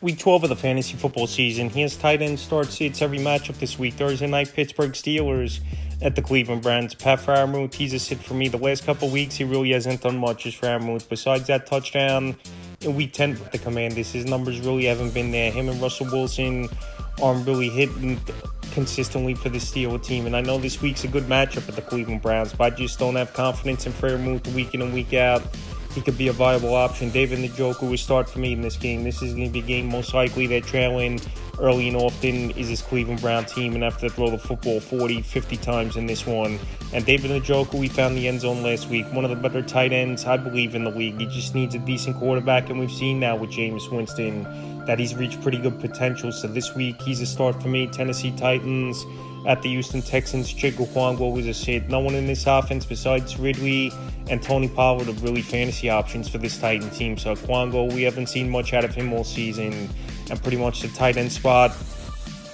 Week 12 of the fantasy football season. He has tight end start sits every matchup this week. Thursday night, Pittsburgh Steelers at the Cleveland Browns. Pat Freiermuth, he's a sit for me. The last couple weeks, he really hasn't done much as Freiermuth. Besides that touchdown in Week 10 with the Commanders, his numbers really haven't been there. Him and Russell Wilson aren't really hitting consistently for the Steelers team. And I know this week's a good matchup at the Cleveland Browns, but I just don't have confidence in Freiermuth week in and week out. He could be a viable option. David Njoku will start for me in this game. This is going to be a game most likely they're trailing early and often is this Cleveland Brown team and have to throw the football 40, 50 times in this one. And David Njoku, we found the end zone last week. One of the better tight ends, I believe, in the league. He just needs a decent quarterback, and we've seen now with Jameis Winston that he's reached pretty good potential. So this week, he's a start for me. Tennessee Titans at the Houston Texans. Okongwu was a sit. No one in this offense besides Ridley and Tony Pollard are really fantasy options for this Titan team. So Okongwu, we haven't seen much out of him all season. And pretty much the tight end spot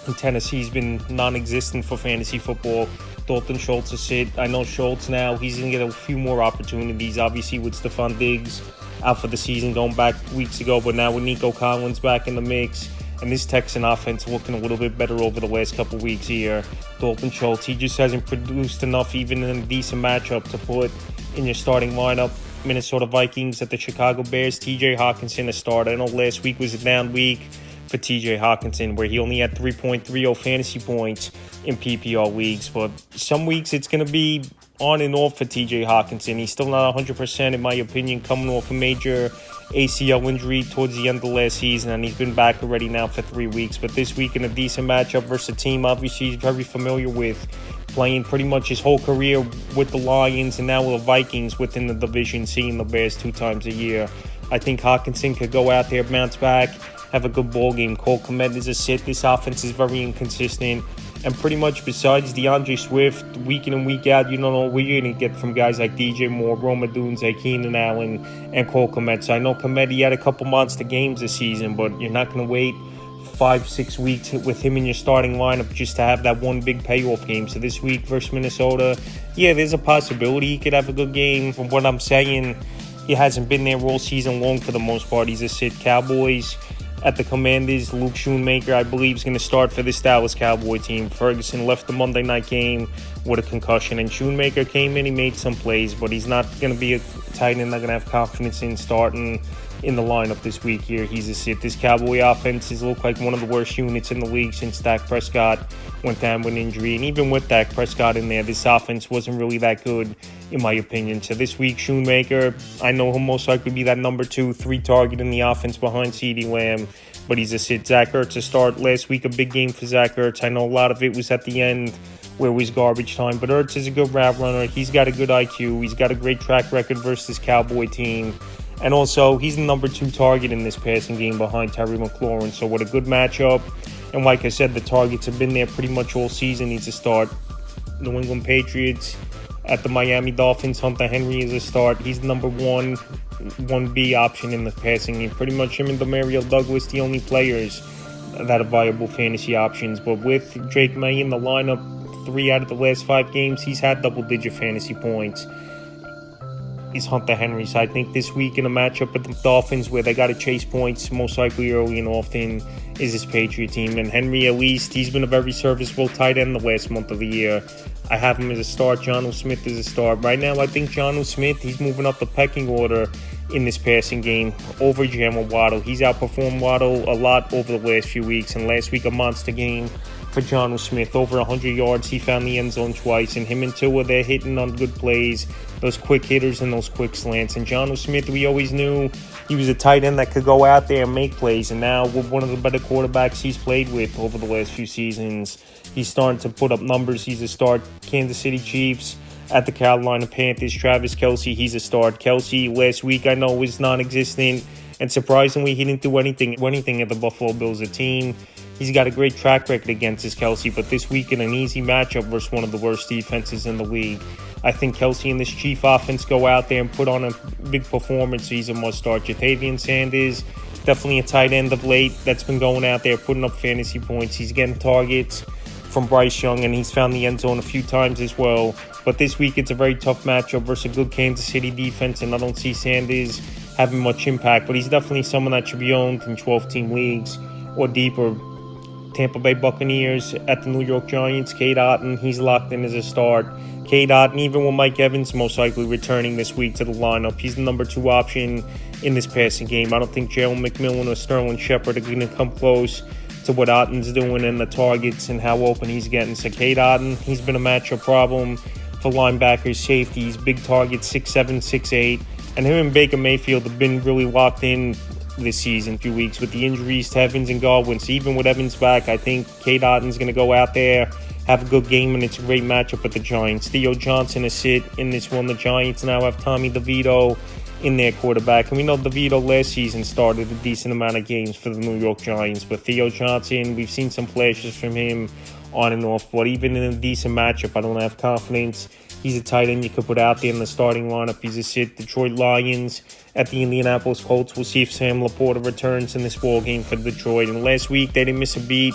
in Tennessee's been non-existent for fantasy football. Dalton Schultz a sit. I know Schultz now, he's going to get a few more opportunities, obviously with Stephon Diggs out for the season going back weeks ago. But now with Nico Collins back in the mix, and this Texan offense looking a little bit better over the last couple weeks here. Dalton Schultz, he just hasn't produced enough even in a decent matchup to put in your starting lineup. Minnesota Vikings at the Chicago Bears. TJ Hawkinson a start. I know last week was a down week for TJ Hawkinson where he only had 3.30 fantasy points in PPR leagues. But some weeks it's going to be on and off for TJ Hawkinson. He's still not 100% in my opinion, coming off a major ACL injury towards the end of the last season, and he's been back already now for 3 weeks. But this week in a decent matchup versus a team obviously he's very familiar with, playing pretty much his whole career with the Lions and now with the Vikings within the division, seeing the Bears 2 times a year. I think Hawkinson could go out there, bounce back, have a good ball game. Cole Kmet is a sit. This offense is very inconsistent. And pretty much besides DeAndre Swift, week in and week out, you don't know what you're going to get from guys like DJ Moore, Roma Dunze, Keenan Allen, and Cole Kmet. So I know Kmet, he had a couple monster games this season, but you're not going to wait 5-6 weeks with him in your starting lineup just to have that one big payoff game. So this week versus Minnesota, yeah, there's a possibility he could have a good game. From what I'm saying, he hasn't been there all season long for the most part. He's a sit. Cowboys at the Commanders. Luke Schoonmaker, I believe, is going to start for this Dallas Cowboy team. Ferguson left the Monday night game with a concussion, and Schoonmaker came in, he made some plays, but he's not going to be a tight end I'm going to have confidence in starting in the lineup this week here. He's a sit. This Cowboy offense has looked like one of the worst units in the league since Dak Prescott went down with an injury. And even with Dak Prescott in there, this offense wasn't really that good, in my opinion. So this week, Schoonmaker, I know he'll most likely be that number 2-3 target in the offense behind CeeDee Lamb, but he's a sit. Zach Ertz to start. Last week, a big game for Zach Ertz. I know a lot of it was at the end where it was garbage time, but Ertz is a good route runner. He's got a good IQ. He's got a great track record versus this Cowboy team. And also, he's the number 2 target in this passing game behind Terry McLaurin. So what a good matchup. And like I said, the targets have been there pretty much all season. He's a start. New England Patriots at the Miami Dolphins. Hunter Henry is a start. He's the number 1B option in the passing game. Pretty much him and Demario Douglas, the only players that are viable fantasy options. But with Drake May in the lineup, 3 out of the last 5 games, he's had double-digit fantasy points. Is Hunter Henry. So I think this week in a matchup with the Dolphins where they got to chase points most likely early and often is this Patriot team. And Henry, at least, he's been a very serviceable tight end the last month of the year. I have him as a start. Jonnu Smith is a start. Right now, I think Jonnu Smith, he's moving up the pecking order in this passing game over Jalen Waddle. He's outperformed Waddle a lot over the last few weeks. And last week, a monster game for Jonnu Smith, over 100 yards. He found the end zone twice, and him and Tua, they're hitting on good plays, those quick hitters and those quick slants. And Jonnu Smith, we always knew he was a tight end that could go out there and make plays, and now with one of the better quarterbacks he's played with over the last few seasons, he's starting to put up numbers. He's a start. Kansas City Chiefs at the Carolina Panthers. Travis Kelce, he's a start. Kelce last week I know was non-existent, and surprisingly he didn't do anything at the Buffalo Bills, a team he's got a great track record against his Kelce, but this week in an easy matchup versus one of the worst defenses in the league, I think Kelce and this Chief offense go out there and put on a big performance. He's a must-start. Jatavian Sanders, definitely a tight end of late that's been going out there putting up fantasy points. He's getting targets from Bryce Young, and he's found the end zone a few times as well. But this week it's a very tough matchup versus a good Kansas City defense, and I don't see Sanders having much impact, but he's definitely someone that should be owned in 12-team leagues or deeper. Tampa Bay Buccaneers at the New York Giants. Cade Otton, he's locked in as a start. Cade Otton, even with Mike Evans most likely returning this week to the lineup, he's the number 2 option in this passing game. I don't think Jalen McMillan or Sterling Shepard are going to come close to what Otton's doing and the targets and how open he's getting. So Cade Otton, he's been a matchup problem for linebackers, safeties, big targets, 6'7", 6'8". And him and Baker Mayfield have been really locked in this season, few weeks, with the injuries to Evans and Godwin. So even with Evans back, I think Cade Otton's going to go out there, have a good game, and it's a great matchup with the Giants. Theo Johnson is sit in this one. The Giants now have Tommy DeVito in their quarterback. And we know DeVito last season started a decent amount of games for the New York Giants. But Theo Johnson, we've seen some flashes from him on and off. But even in a decent matchup, I don't have confidence. He's a tight end you could put out there in the starting lineup. He's a sit. Detroit Lions at the Indianapolis Colts. We'll see if Sam Laporta returns in this ball game for Detroit. And last week, they didn't miss a beat.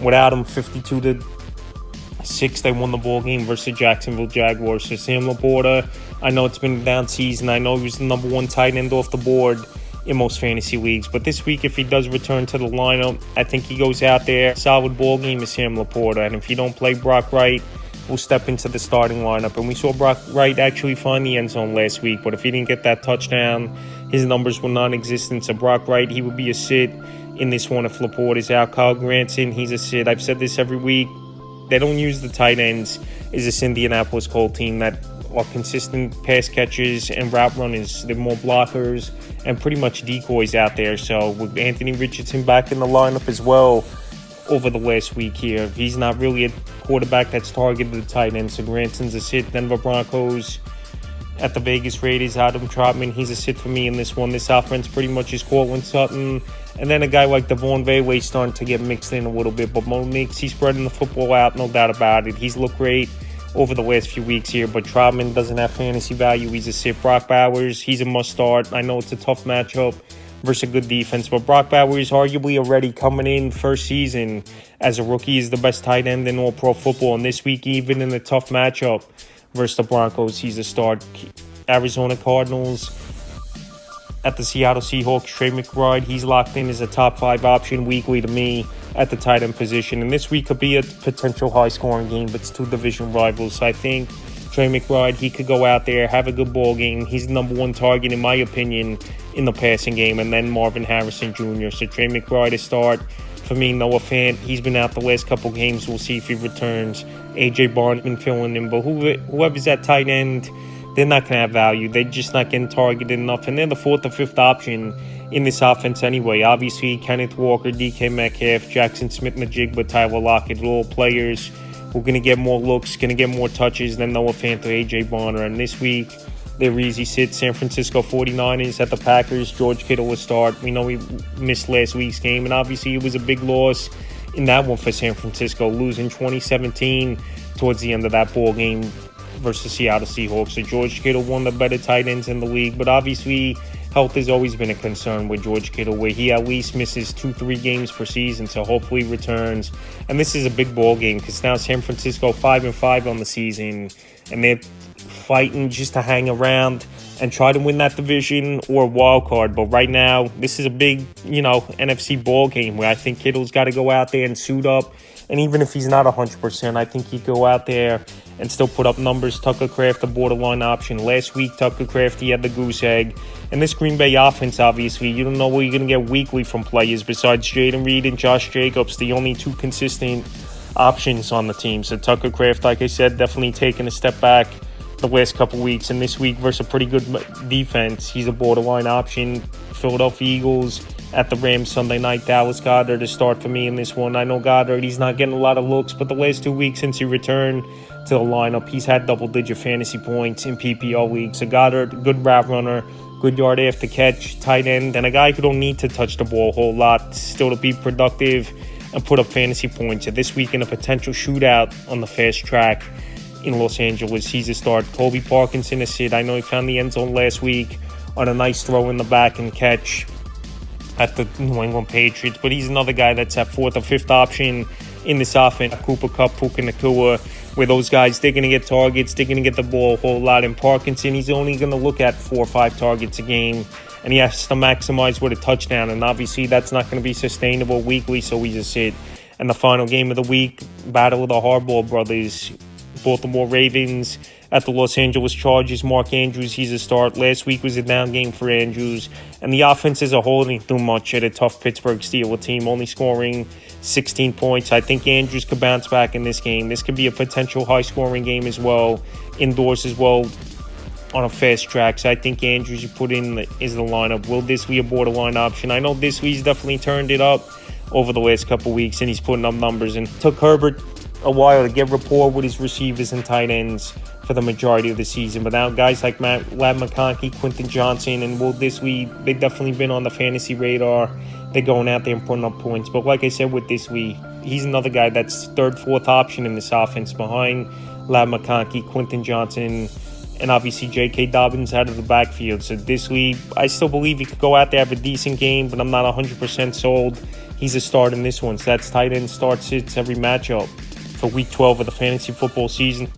Without him, 52-6, they won the ball game versus the Jacksonville Jaguars. So Sam Laporta, I know it's been a down season. I know he was the number 1 tight end off the board in most fantasy leagues. But this week, if he does return to the lineup, I think he goes out there. Solid ball game is Sam Laporta. And if you don't play Brock Wright, will step into the starting lineup. And we saw Brock Wright actually find the end zone last week, but if he didn't get that touchdown, his numbers were non-existent. So Brock Wright, he would be a sit in this one if Laporte is out. Kyle Granson, he's a sit. I've said this every week. They don't use the tight ends as this Indianapolis Colts team that are consistent pass catchers and route runners. They're more blockers and pretty much decoys out there. So with Anthony Richardson back in the lineup as well over the last week here, he's not really a quarterback that's targeted the tight end. So Granson's a sit. Denver Broncos at the Vegas Raiders. Adam Trotman, he's a sit for me in this one. This offense pretty much is Cortland Sutton. And then a guy like Devon Vayway starting to get mixed in a little bit. But Mo Nix, he's spreading the football out, no doubt about it. He's looked great over the last few weeks here. But Trotman doesn't have fantasy value. He's a sit. Brock Bowers, he's a must start. I know it's a tough matchup versus a good defense, but Brock Bowers arguably already coming in first season as a rookie is the best tight end in all pro football. And this week, even in a tough matchup versus the Broncos, he's a start. Arizona Cardinals at the Seattle Seahawks. Trey McBride, he's locked in as a top 5 option weekly to me at the tight end position. And this week could be a potential high-scoring game, but it's 2 division rivals. So I think Trey McBride, he could go out there, have a good ball game. He's the number 1 target, in my opinion, in the passing game. And then Marvin Harrison Jr. So Trey McBride, a start. For me, Noah Fant, he's been out the last couple games. We'll see if he returns. A.J. Barnes been filling in. But whoever's at tight end, they're not going to have value. They're just not getting targeted enough. And they're the 4th or 5th option in this offense anyway. Obviously, Kenneth Walker, DK Metcalf, Jackson Smith-Njigba, Tyler Lockett, all players who are going to get more looks, going to get more touches than Noah Fant or A.J. Barner. And this week, they're easy sit. San Francisco 49ers at the Packers. George Kittle will start. We know he missed last week's game, and obviously it was a big loss in that one for San Francisco, losing 2017 towards the end of that ball game versus Seattle Seahawks. So George Kittle, one of the better tight ends in the league, but obviously health has always been a concern with George Kittle, where he at least misses 2-3 games per season, so hopefully returns. And this is a big ball game because now San Francisco 5-5 on the season, and they're fighting just to hang around and try to win that division or wild card. But right now, this is a big, NFC ball game where I think Kittle's got to go out there and suit up. And even if he's not 100%, I think he'd go out there and still put up numbers. Tucker Kraft, a borderline option. Last week, Tucker Kraft, he had the goose egg. And this Green Bay offense, obviously, you don't know what you're going to get weekly from players besides Jaden Reed and Josh Jacobs, the only 2 consistent options on the team. So Tucker Kraft, like I said, definitely taking a step back the last couple weeks, and this week versus a pretty good defense, he's a borderline option. Philadelphia Eagles at the Rams Sunday night. Dallas Goedert to start for me in this one. I know Goddard, he's not getting a lot of looks, but the last 2 weeks since he returned to the lineup, he's had double-digit fantasy points in PPR leagues. So Goddard, good route runner, good yard after catch, tight end, and a guy who don't need to touch the ball a whole lot still to be productive and put up fantasy points. So this week in a potential shootout on the fast track in Los Angeles, he's a start. Colby Parkinson, a sit. I know he found the end zone last week on a nice throw in the back and catch at the New England Patriots, but he's another guy that's at 4th or 5th option in this offense. Cooper Kupp, Puka Nacua, where those guys, they're going to get targets, they're going to get the ball a whole lot. And Parkinson, he's only going to look at 4 or 5 targets a game and he has to maximize with a touchdown. And obviously, that's not going to be sustainable weekly, so we just sit. And the final game of the week, battle of the Hardball brothers, Baltimore Ravens at the Los Angeles Chargers. Mark Andrews, he's a start. Last week was a down game for Andrews. And the offense as a whole didn't do much at a tough Pittsburgh Steelers team, only scoring 16 points. I think Andrews could bounce back in this game. This could be a potential high-scoring game as well, indoors as well, on a fast track. So I think Andrews you put in is the lineup. Will Disley a borderline option? I know Disley's definitely turned it up over the last couple weeks, and he's putting up numbers. And took Herbert a while to get rapport with his receivers and tight ends for the majority of the season. But now guys like Ladd McConkey, Quentin Johnson, and Will Disley, they've definitely been on the fantasy radar. They're going out there and putting up points. But like I said with Disley, he's another guy that's third, fourth option in this offense behind Ladd McConkey, Quentin Johnson, and obviously J.K. Dobbins out of the backfield. So Disley, I still believe he could go out there, have a decent game, but I'm not 100% sold. He's a start in this one. So that's tight end start sits every matchup for Week 12 of the fantasy football season.